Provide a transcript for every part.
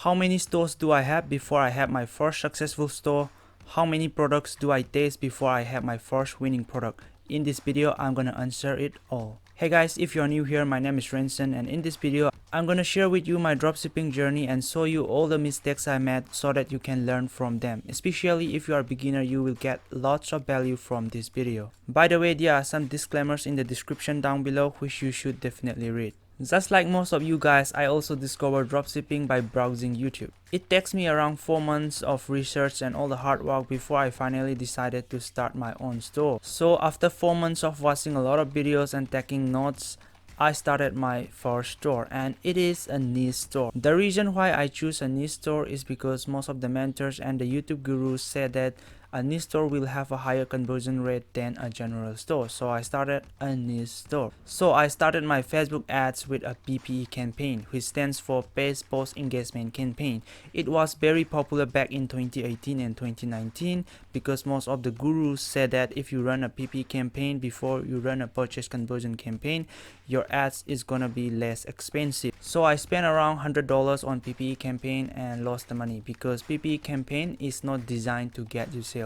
How many stores do I have before I have my first successful store? How many products do I taste before I have my first winning product? In this video, I'm gonna answer it all. Hey guys, if you're new here, my name is Renson, and in this video, I'm gonna share with you my dropshipping journey and show you all the mistakes I made so that you can learn from them. Especially if you are a beginner, you will get lots of value from this video. By the way, there are some disclaimers in the description down below which you should definitely read. Just like most of you guys, I also discovered dropshipping by browsing YouTube. It takes me around 4 months of research and all the hard work before I finally decided to start my own store. So after 4 months of watching a lot of videos and taking notes, I started my first store, and it is a niche store. The reason why I choose a niche store is because most of the mentors and the YouTube gurus said that a niche store will have a higher conversion rate than a general store. So I started a niche store. So I started my Facebook ads with a PPE campaign, which stands for Paid Post Engagement Campaign. It was very popular back in 2018 and 2019 because most of the gurus said that if you run a PPE campaign before you run a purchase conversion campaign, your ads is gonna be less expensive. So I spent around $100 on PPE campaign and lost the money because PPE campaign is not designed to get you sales.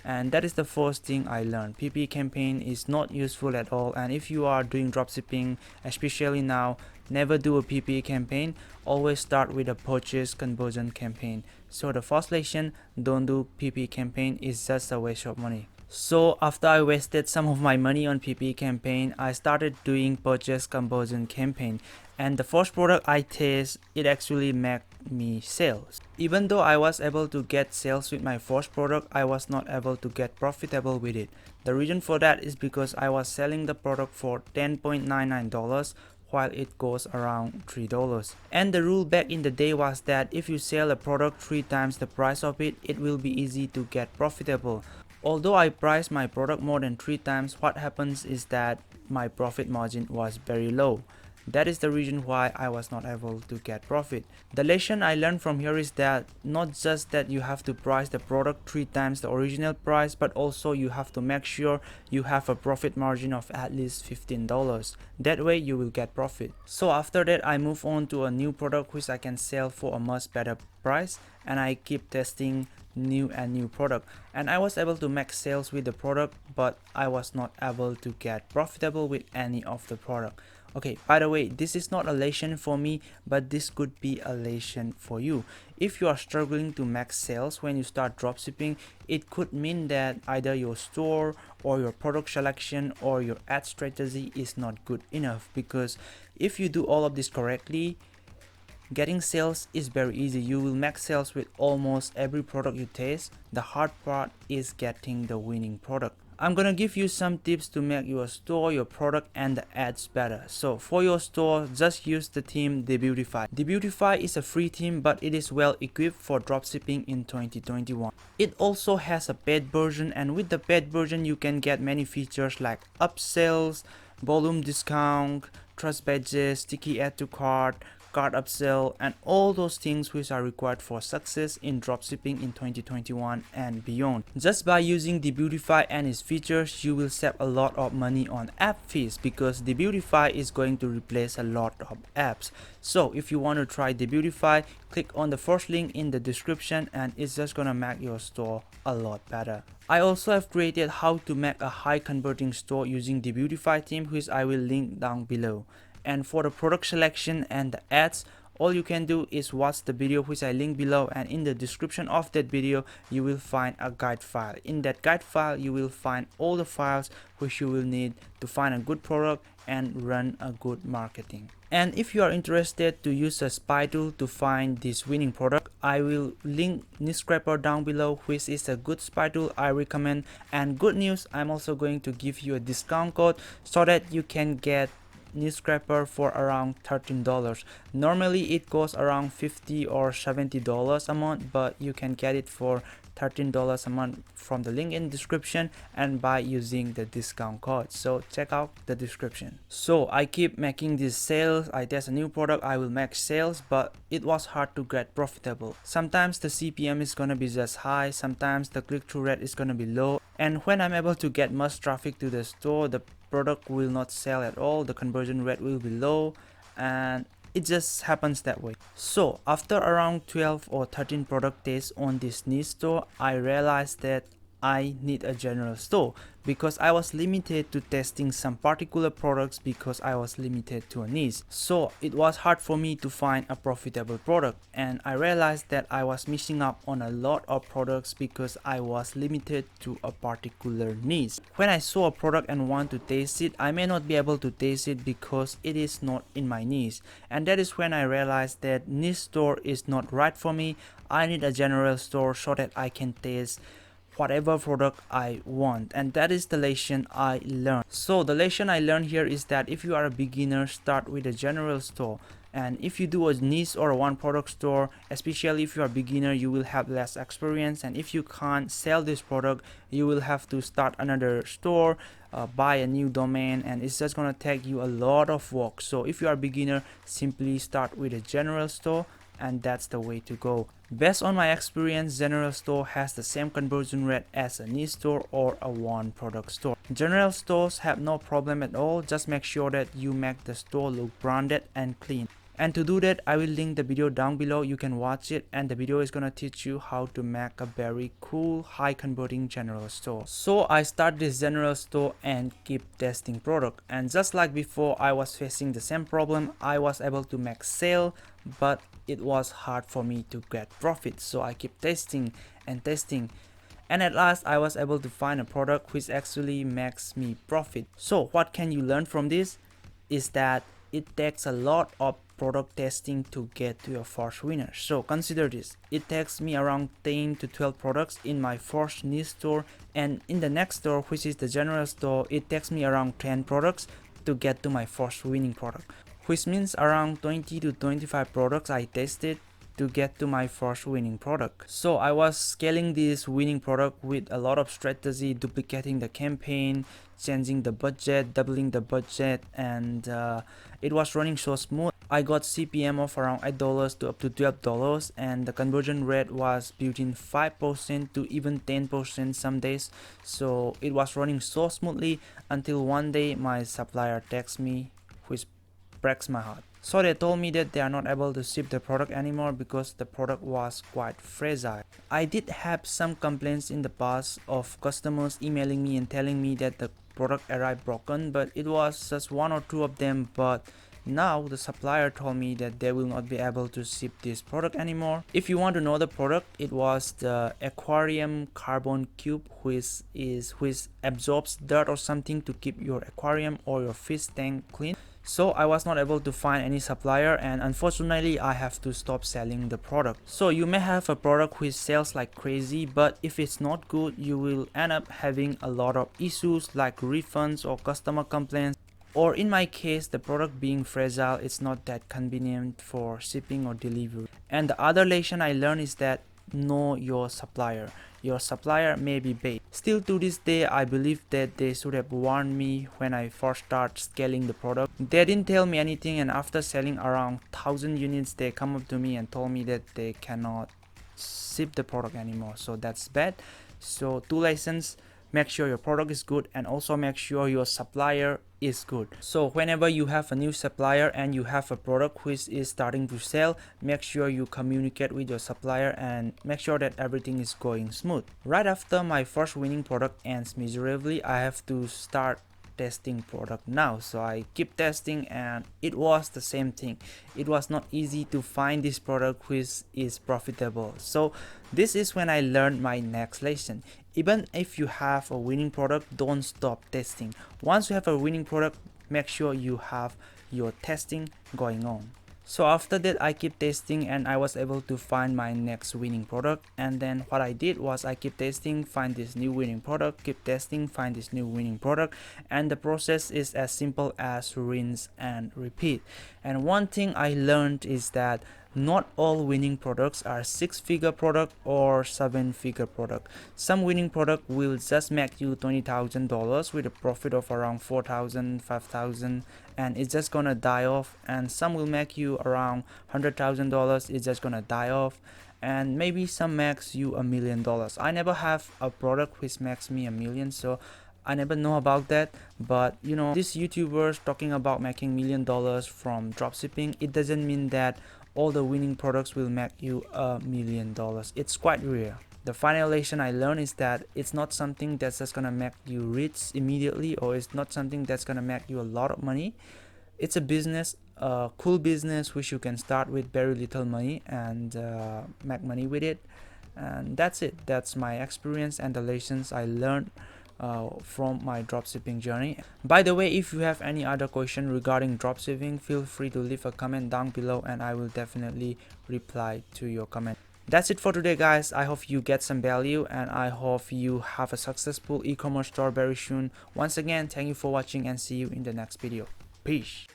And that is the first thing I learned. PPE campaign is not useful at all, and if you are doing dropshipping, especially now, never do a PPE campaign. Always start with a purchase conversion campaign. So the first lesson, don't do PPE campaign, is just a waste of money. So after I wasted some of my money on PPE campaign, I started doing purchase conversion campaign, and the first product I test, it actually made me sales. Even though I was able to get sales with my first product, I was not able to get profitable with it. The reason for that is because I was selling the product for $10.99 while it goes around $3. And the rule back in the day was that if you sell a product 3 times the price of it, it will be easy to get profitable. Although I priced my product more than 3 times, what happens is that my profit margin was very low. That is the reason why I was not able to get profit. The lesson I learned from here is that not just that you have to price the product 3 times the original price, but also you have to make sure you have a profit margin of at least $15. That way you will get profit. So after that, I move on to a new product which I can sell for a much better price, and I keep testing new product, and I was able to make sales with the product, but I was not able to get profitable with any of the product. Okay, by the way, this is not a lesson for me, but this could be a lesson for you. If you are struggling to make sales when you start dropshipping, it could mean that either your store or your product selection or your ad strategy is not good enough, because if you do all of this correctly, getting sales is very easy. You will make sales with almost every product you taste. The hard part is getting the winning product. I'm gonna give you some tips to make your store, your product, and the ads better. So for your store, just use the theme Debutify. Debutify is a free theme, but it is well equipped for dropshipping in 2021. It also has a paid version, and with the paid version you can get many features like upsells, volume discount, trust badges, sticky add to cart, cart upsell, and all those things which are required for success in dropshipping in 2021 and beyond. Just by using Debutify and its features, you will save a lot of money on app fees, because Debutify is going to replace a lot of apps. So if you want to try Debutify, click on the first link in the description, and it's just gonna make your store a lot better. I also have created how to make a high converting store using Debutify theme, which I will link down below. And for the product selection and the ads, all you can do is watch the video which I link below, and in the description of that video you will find a guide file. In that guide file you will find all the files which you will need to find a good product and run a good marketing. And if you are interested to use a spy tool to find this winning product, I will link nichescrapper down below, which is a good spy tool I recommend. And good news, I'm also going to give you a discount code so that you can get nichescrapper for around $13. Normally it goes around $50 or $70 a month, but you can get it for $13 a month from the link in the description and by using the discount code. So check out the description. So I keep making these sales. I test a new product, I will make sales, but it was hard to get profitable. Sometimes the CPM is gonna be just high, sometimes the click-through rate is gonna be low, and when I'm able to get much traffic to the store, the product will not sell at all, the conversion rate will be low, and It just happens that way. So after around 12 or 13 product tests on this niche store, I realized that I need a general store because I was limited to testing some particular products because I was limited to a niche. So it was hard for me to find a profitable product, and I realized that I was missing out on a lot of products because I was limited to a particular niche. When I saw a product and want to taste it, I may not be able to taste it because it is not in my niche, and that is when I realized that niche store is not right for me. I need a general store so that I can taste whatever product I want, and that is the lesson I learned. So the lesson I learned here is that if you are a beginner, start with a general store, and if you do a niche or a one product store, especially if you are a beginner, you will have less experience, and if you can't sell this product, you will have to start another store, buy a new domain, and it's just gonna take you a lot of work. So if you are a beginner, simply start with a general store, and that's the way to go. Based on my experience, general store has the same conversion rate as a niche store or a one product store. General stores have no problem at all. Just make sure that you make the store look branded and clean. And to do that, I will link the video down below. You can watch it, and the video is gonna teach you how to make a very cool, high converting general store. So I start this general store and keep testing product, and just like before, I was facing the same problem. I was able to make sale, but it was hard for me to get profit. So I keep testing and testing, and at last I was able to find a product which actually makes me profit. So what can you learn from this is that it takes a lot of product testing to get to your first winner. So consider this, it takes me around 10 to 12 products in my first niche store, and in the next store, which is the general store, it takes me around 10 products to get to my first winning product, which means around 20 to 25 products I tested to get to my first winning product. So I was scaling this winning product with a lot of strategy, duplicating the campaign, changing the budget, doubling the budget, and it was running so smooth. I got CPM of around $8 to up to $12, and the conversion rate was between 5% to even 10% some days. So it was running so smoothly until one day my supplier texts me, which breaks my heart. So they told me that they are not able to ship the product anymore because the product was quite fragile. I did have some complaints in the past of customers emailing me and telling me that the product arrived broken, but it was just one or two of them. But now the supplier told me that they will not be able to ship this product anymore. If you want to know the product, it was the aquarium carbon cube, which absorbs dirt or something to keep your aquarium or your fish tank clean. So I was not able to find any supplier, and unfortunately I have to stop selling the product. So you may have a product which sells like crazy, but if it's not good, you will end up having a lot of issues like refunds or customer complaints. Or in my case, the product being fragile, it's not that convenient for shipping or delivery. And the other lesson I learned is that know your supplier. Your supplier may be bait. Still to this day, I believe that they should have warned me when I first started scaling the product. They didn't tell me anything, and after selling around 1000 units, they come up to me and told me that they cannot ship the product anymore. So that's bad. So two lessons: make sure your product is good, and also make sure your supplier is good. So whenever you have a new supplier and you have a product which is starting to sell, make sure you communicate with your supplier and make sure that everything is going smooth. Right after my first winning product ends miserably, I have to start testing product now. So I keep testing, and it was the same thing. It was not easy to find this product which is profitable. So this is when I learned my next lesson. Even if you have a winning product, don't stop testing. Once you have a winning product, make sure you have your testing going on. So after that, I keep testing, and I was able to find my next winning product. And then what I did was I keep testing, find this new winning product, keep testing, find this new winning product, and the process is as simple as rinse and repeat. And one thing I learned is that not all winning products are 6-figure product or 7-figure product. Some winning product will just make you $20,000 with a profit of around 4,000, 5,000, and it's just gonna die off. And some will make you around $100,000, it's just gonna die off. And maybe some makes you $1 million. I never have a product which makes me $1 million, so I never know about that. But you know, these YouTubers talking about making $1 million from dropshipping, it doesn't mean that all the winning products will make you $1 million. It's quite rare. The final lesson I learned is that it's not something that's just gonna make you rich immediately, or it's not something that's gonna make you a lot of money. It's a business, a cool business which you can start with very little money and make money with it. And that's it. That's my experience and the lessons I learned from my dropshipping journey. By the way, if you have any other question regarding dropshipping, feel free to leave a comment down below and I will definitely reply to your comment. That's it for today, guys. I hope you get some value and I hope you have a successful e-commerce store very soon. Once again, thank you for watching and see you in the next video. Peace.